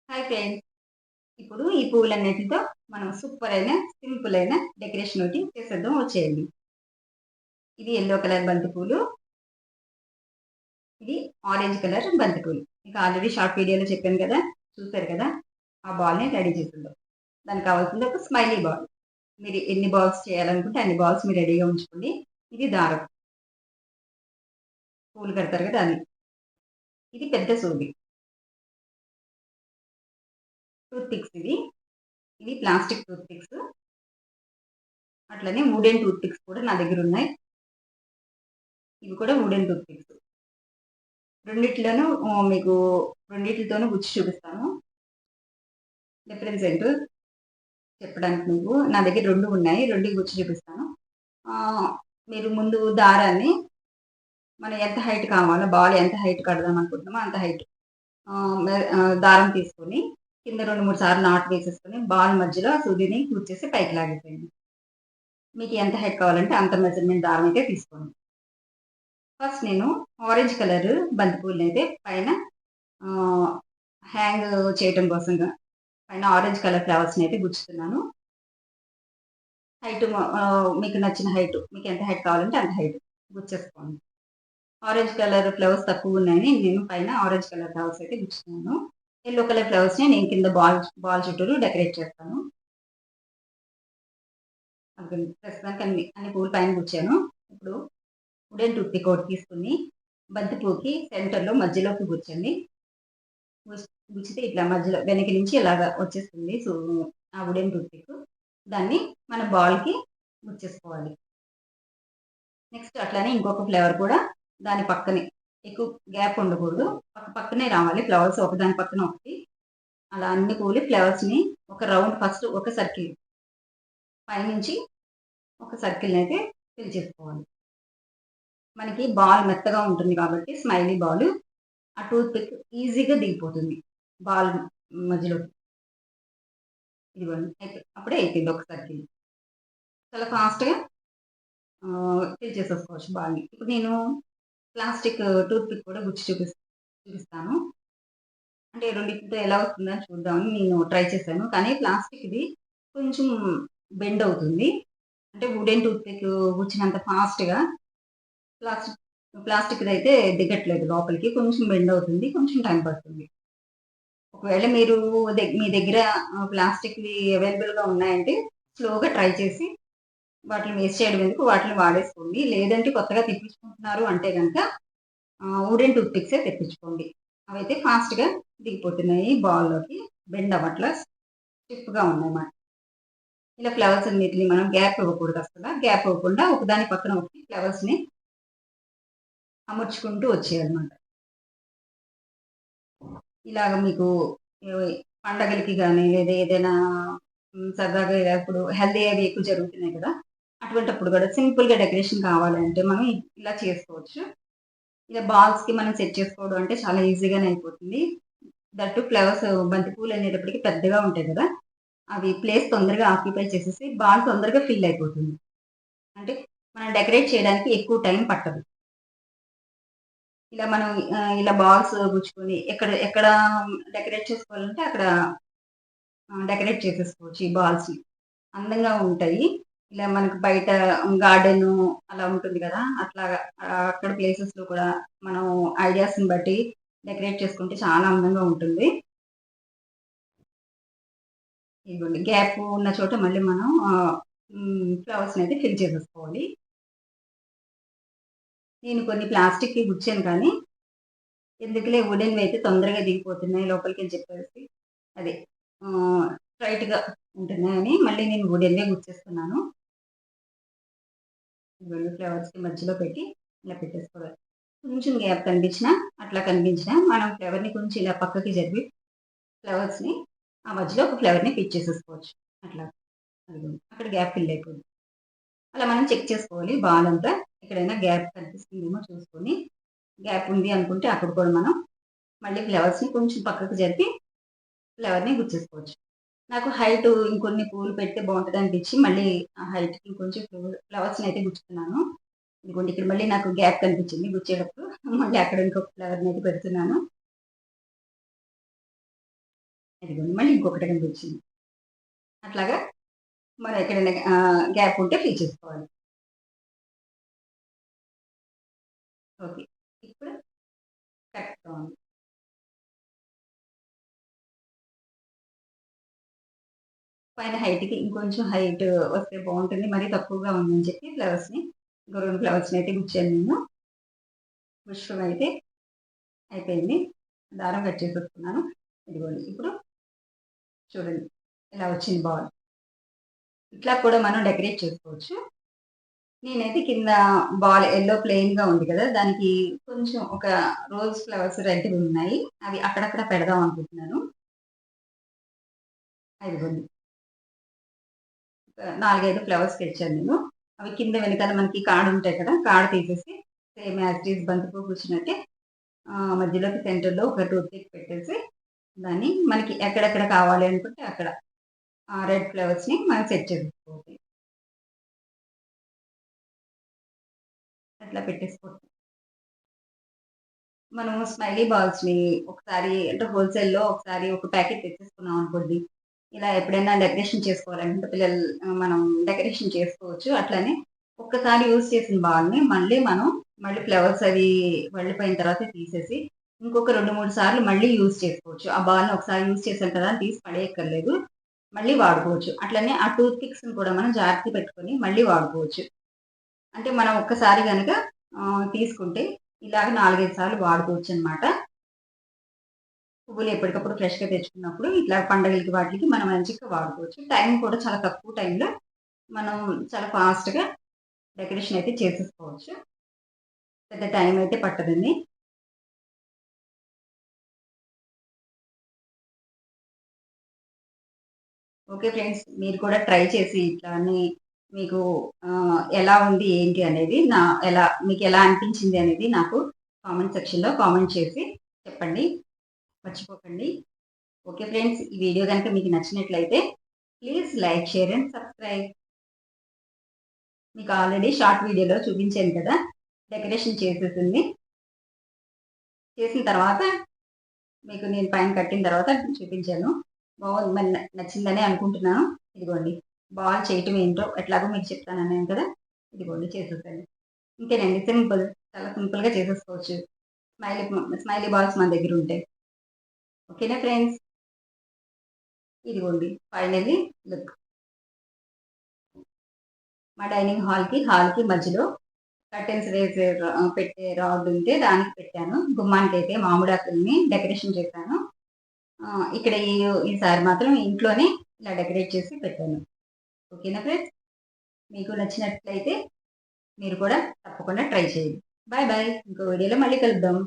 Hi friends. ఇప్పుడు ఈ పువ్వులన్నిటితో మనం సూపర్ అయిన, సింపుల్ అయిన డెకరేషన్ ఒకటి చేసేద్దాం వచ్చేయండి. ఇది యెల్లో కలర్ బంతి పూలు. ఇది ఆరెంజ్ కలర్ బంతి పూలు. మీకు ఆల్రెడీ షార్ట్ వీడియోలో చెప్పాను కదా! చూసారు కదా! ఆ బాల్‌ని రెడీ చేసేద్దాం. దానికి కావాల్సింది ఒక స్మైలీ బాల్. మీరు ఎన్ని బాల్స్ చేయాలనుకుంటే అన్ని బాల్స్ మీరు రెడీగా ఉంచుకోండి. ఇది దారం. పూలు కడతారు కదా! అది. ఇది పెద్ద సూది. టూత్ పిక్స్ ఇవి. ఇవి ప్లాస్టిక్ టూత్ పిక్స్. అట్లనే వుడెన్ టూత్ పిక్స్ కూడా నా దగ్గరున్నాయి. ఇవి కూడా వుడెన్ టూత్ పిక్స్. రెండిట్లోనూ మీకు రెండిట్లితోనూ గుచ్చి చూపిస్తాను. డిఫరెన్స్ ఏంటో చెప్పడానికి మీకు. నా దగ్గర 2 ఉన్నాయి. 2 గుచ్చి చూపిస్తాను. ఆహ్, మీరు ముందు దారాన్ని మనం ఎంత హైట్ కావాలో బాల్ ఎంత హైట్ కడదాం అనుకుంటున్నామో అంత హైట్ దారం తీసుకొని కింద 2, 3 సార్లు నాటు వేసేసుకొని బాల్ మధ్యలో ఆ సూదిని కూర్చేసి పైకి లాగేసేయండి. మీకు ఎంత హైట్ కావాలంటే అంత మెజర్‌మెంట్ దారం అయితే తీసుకోండి. ఫస్ట్ నేను ఆరెంజ్ కలర్ బంతి పూలనైతే పైన ఆహ్, హ్యాంగ్ చేయటం కోసంగా పైన ఆరెంజ్ కలర్ ఫ్లవర్స్‌నైతే గుచ్చుతున్నాను. మీకు నచ్చిన హైట్ మీకు ఎంత హైట్ కావాలంటే అంత హైట్ గుచ్చేసుకోండి. ఆరెంజ్ కలర్ ఫ్లవర్స్ తక్కువున్నాయని నేను పైన ఆరెంజ్ కలర్ ఫ్లవర్స్ అయితే గుచ్చుతున్నాను. యెల్లో కలర్ ఫ్లవర్స్‌ని నేను కింద బాల్ చుట్టూరు డెకరేట్ చేస్తాను. ప్రస్తుతానికి అన్ని పూలు పైన గుచ్చాను. ఇప్పుడు వుడెన్ టూత్ పిక్ ఒకటి తీసుకొని బంతి పువ్వుకి సెంటర్‌లో మధ్యలోకి గుచ్చండి. గుచ్చితే ఇట్లా మధ్యలో వెనక నుంచి ఇలాగా వచ్చేస్తుంది. ఆ వుడెన్ టూత్ పిక్. దాన్ని మన బాల్‌కి గుచ్చేసుకోవాలి. నెక్స్ట్ అట్లనే ఇంకొక ఫ్లవర్ కూడా దాని పక్కనే ఎక్కువ గ్యాప్ ఉండకూడదు. పక్కనే రావాలి ఫ్లవర్స్ ఒకదాని పక్కన ఒకటి. అలా అన్ని పూలు ఫ్లవర్స్‌ని ఒక రౌండ్ ఫస్ట్ ఒక సర్కిల్ పైనుంచి ఒక సర్కిల్‌నైతే ఫిల్ చేసుకోవాలి. మనకి బాల్ మెత్తగా ఉంటుంది కాబట్టి స్మైలీ బాలు ఆ టూత్ పిక్ ఈజీగా దిగిపోతుంది బాల్ మధ్యలోకి. ఇదిగోండి అప్పుడే అయిపోయింది ఒక సర్కిల్. చాలా ఫాస్ట్‌గా ఫిల్ చేసేసుకోవచ్చు బాల్‌ని. ఇప్పుడు నేను ప్లాస్టిక్ టూత్ పిక్ కూడా గుచ్చి చూపిస్తాను. అంటే రెండిటితో ఎలా వస్తుందని చూద్దామని నేను ట్రై చేశాను. కానీ ప్లాస్టిక్‌ది కొంచెం బెండ్ అవుతుంది. అంటే వుడెన్ టూత్ పిక్ గుచ్చినంత ఫాస్ట్‌గా ప్లాస్టిక్ ప్లాస్టిక్‌దయితే దిగట్లేదు లోపలికి. కొంచెం బెండ్ అవుతుంది. కొంచెం టైం పడుతుంది. ఒకవేళ మీరు మీ దగ్గర ప్లాస్టిక్‌వి అవైలబుల్‌గా ఉన్నాయంటే స్లోగా ట్రై చేసి వాటిని వేస్ట్ చేయడం ఎందుకు వాటిని వాడేసుకోండి. లేదంటే కొత్తగా తెప్పించుకుంటున్నారు అంటే గనక వుడెన్ టూత్ పిక్సే తెప్పించుకోండి. అవైతే ఫాస్ట్‌గా దిగిపోతున్నాయి బాల్‌లోకి. బెండ్ అవ్వట్ల. స్టిఫ్‌గా ఉన్నాయన్నమాట. ఇలా ఫ్లవర్స్ అన్నిటిని మనం గ్యాప్ ఇవ్వకూడదు అసల. గ్యాప్ ఇవ్వకుండా ఒకదాని పక్కన ఒకటి ఫ్లవర్స్‌ని అమర్చుకుంటూ వచ్చేయాలన్నమాట. ఇలాగ మీకు పండగలకి గాని లేదా ఏదైనా సరదాగా ఇప్పుడు హెల్తీ అవి ఎక్కువ జరుగుతున్నాయి కదా! అటువంటప్పుడు కూడా సింపుల్‌గా డెకరేషన్ కావాలంటే మనం ఇలా చేసుకోవచ్చు. ఇలా బాల్స్‌కి మనం సెట్ చేసుకోవడం అంటే చాలా ఈజీగానే అయిపోతుంది. దట్టు ఫ్లవర్స్ బంతి పూలు అనేటప్పటికి పెద్దగా ఉంటాయి కదా! అవి ప్లేస్ తొందరగా ఆక్యుపై చేసేసి బాల్ తొందరగా ఫిల్ అయిపోతుంది. అంటే మనం డెకరేట్ చేయడానికి ఎక్కువ టైం పట్టదు. ఇలా మనం ఇలా బాల్స్ గుచ్చుకొని ఎక్కడ ఎక్కడ డెకరేట్ చేసుకోవాలంటే అక్కడ డెకరేట్ చేసేసుకోవచ్చు ఈ బాల్స్‌ని. అందంగా ఉంటాయి. ఇలా మనకు బయట గార్డెను అలా ఉంటుంది గదా! అట్లాగా అక్కడ ప్లేసెస్‌లో కూడా మనం ఐడియాస్‌ని బట్టి డెకరేట్ చేసుకుంటే చాలా అందంగా ఉంటుంది. ఇదిగోండి గ్యాప్ ఉన్న చోట మళ్ళీ మనం ఫ్లవర్స్‌నయితే ఫిల్ చేసేసుకోవాలి. నేను కొన్ని ప్లాస్టిక్‌వి గుచ్చాను కానీ, ఎందుకులే వుడెన్‌వయితే తొందరగా దిగిపోతున్నాయి లోపలికి అని చెప్పేసి అదే ఆహ్, స్ట్రెయిట్‌గా ఉంటున్నాయని మళ్ళీ నేను వుడెన్‌వే గుచ్చేస్తున్నాను. ఇదిగోండి ఫ్లవర్స్‌కి మధ్యలో పెట్టి ఇలా పెట్టేసుకోవాలి. కొంచెం గ్యాప్ కనిపించినా, అట్లా కనిపించినా మనం ఫ్లవర్‌ని కొంచెం ఇలా పక్కకి జరిపి ఫ్లవర్స్‌ని ఆ మధ్యలో ఒక ఫ్లవర్‌ని ఫిట్ చేసేసుకోవచ్చు. అట్లా. అదిగోండి. అక్కడ గ్యాప్ ఫిల్ అయిపోయింది. అలా మనం చెక్ చేసుకోవాలి బాల్ అంతా. ఎక్కడైనా గ్యాప్ కనిపిస్తుందేమో చూసుకొని, గ్యాప్ ఉంది అనుకుంటే అక్కడ కూడా మనం మళ్ళీ ఫ్లవర్స్‌ని కొంచెం పక్కకు జరిపి ఫ్లవర్‌ని గుచ్చేసుకోవచ్చు. నాకు హైట్ ఇంకొన్ని పూలు పెడితే బావుంటదనిపించి మళ్ళీ ఆ హైట్‌కి ఇంకొంచెం ఫ్లవర్స్‌నయితే గుచ్చుతున్నాను. ఇదిగోండి ఇక్కడ మళ్ళీ నాకు గ్యాప్ కనిపించింది గుచ్చేటప్పుడు. మళ్ళీ అక్కడ ఇంకొక ఫ్లవర్‌నయితే పెడుతున్నాను. ఇదిగోండి మళ్ళీ ఇంకొకటి కనిపించింది. అట్లాగా మనం ఎక్కడైనా గ్యాప్ ఉంటే ఫిల్ చేసుకోవాలి. ఓకే. ఇప్పుడు కరెక్ట్‌గా ఉంది. పైన హైట్‌కి ఇంకొంచెం హైట్ వస్తే బావుంటుంది. మరీ తక్కువగా ఉందని చెప్పి ఫ్లవర్స్‌ని ఇంకో 2 ఫ్లవర్స్‌నయితే గుచ్చాను నేను. పుష్పం అయితే అయిపోయింది. దారం కట్ చేసేసుకున్నాను. ఇదిగోండి. ఇప్పుడు చూడండి ఇలా వచ్చింది బాల్. ఇట్లా కూడా మనం డెకరేట్ చేసుకోవచ్చు. నేనైతే కింద బాల్ యెల్లో ప్లెయిన్‌గా ఉంది కదా! దానికి కొంచెం ఒక రోజ్ ఫ్లవర్స్ రెడ్‌వి ఉన్నాయి. అవి అక్కడక్కడ పెడదాం అనుకుంటున్నాను. ఇదిగోండి. 4, 5 ఫ్లవర్స్ తెచ్చాను నేను. అవి కింద వెనకాల మనకి కాడుంటాయి కదా! కాడ తీసేసి సేమ్ యాజ్ ఇట్ ఈజ్ బంతిపువ్వు కూర్చున్నట్టే మధ్యలోకి సెంటర్‌లో ఒక టూత్ పిక్ పెట్టేసి దాన్ని మనకి ఎక్కడెక్కడ కావాలి అనుకుంటే అక్కడ ఆ రెడ్ ఫ్లవర్స్‌ని మనం సెట్ చేసేసుకోవాలి. అట్లా పెట్టేసుకోవచ్చు. మనము స్మైలీ బాల్స్‌ని ఒకసారి అంటే హోల్‌సేల్‌లో ఒకసారి ఒక ప్యాకెట్ తెచ్చేసుకున్నాం అనుకోండి. ఇలా ఎప్పుడైనా డెకరేషన్ చేసుకోవాలనుకుంటే మనం డెకరేషన్ చేసుకోవచ్చు. అట్లనే ఒక్కసారి యూజ్ చేసిన బాల్‌ని మళ్ళీ ఫ్లవర్స్ అవి వెళ్ళిపోయిన తర్వాత తీసేసి ఇంకొక 2, 3 సార్లు మళ్ళీ యూజ్ చేసుకోవచ్చు. ఆ బాల్‌ని ఒకసారి యూజ్ చేసాం కదా! అని తీసి పడేయక్కర్లేదు. మళ్ళీ వాడుకోవచ్చు. అట్లనే ఆ టూత్ పిక్స్‌ని కూడా మనం జాగ్రత్తగా పెట్టుకొని మళ్ళీ వాడుకోవచ్చు. అంటే మనం ఒక్కసారి గనక తీసుకుంటే ఇలాగ 4, 5 సార్లు వాడుకోవచ్చనమాట. పువ్వులు ఎప్పటికప్పుడు ఫ్రెష్‌గా తెచ్చుకున్నప్పుడు ఇట్లా పండగలకి వాటిలకి మనం మంచిగా వాడుకోవచ్చు. టైం కూడా చాలా తక్కువ టైంలో మనం చాలా ఫాస్ట్‌గా డెకరేషన్ అయితే చేసేసుకోవచ్చు. పెద్ద టైం అయితే పట్టదండి. Okay friends. మీరు కూడా ట్రై చేసి ఇట్లానే మీకు ఎలా ఉంది ఏంటి అనేది మీకెలా అనిపించింది అనేది నాకు కామెంట్ సెక్షన్‌లో కామెంట్ చేసి చెప్పండి. మర్చిపోకండి. Okay friends. ఈ వీడియో గనుక మీకు నచ్చినట్లయితే please like, share and subscribe. మీకు ఆల్రెడీ షార్ట్ వీడియోలో చూపించాను కదా! డెకరేషన్ చేసేసింది. చేసిన తర్వాత మీకు నేను పైన కట్టిన తర్వాత చూపించాను. బాగుంది. మరి నచ్చిందనే అనుకుంటున్నాను. ఇదిగోండి. బాల్ చేయటం ఏంటో ఎట్లాగో మీకు చెప్తానన్నాను కదా! ఇదిగోండి చేసేసాను. ఇంతేనండి సింపుల్. చాలా సింపుల్‌గా చేసేసుకోవచ్చు. స్మైలీ స్మైలీ బాల్స్ మన దగ్గరుంటే. ఓకేనా ఫ్రెండ్స్? ఇదిగోండి ఫైనల్లీ లుక్. మా డైనింగ్ హాల్‌కి మధ్యలో కర్టెన్స్ పెట్టే రాడ్ ఉంటే దానికి పెట్టాను. గుమ్మానికైతే మామిడాకుల్ని డెకరేషన్ చేశాను. ఇక్కడ ఈసారి మాత్రం ఇంట్లోనే ఇలా డెకరేట్ చేసి పెట్టాను. ఓకేనా ఫ్రెండ్స్? మీకు నచ్చినట్లయితే మీరు కూడా తప్పకుండా ట్రై చేయండి. Bye bye. ఇంకో వీడియోలో మళ్ళీ కలుద్దాం.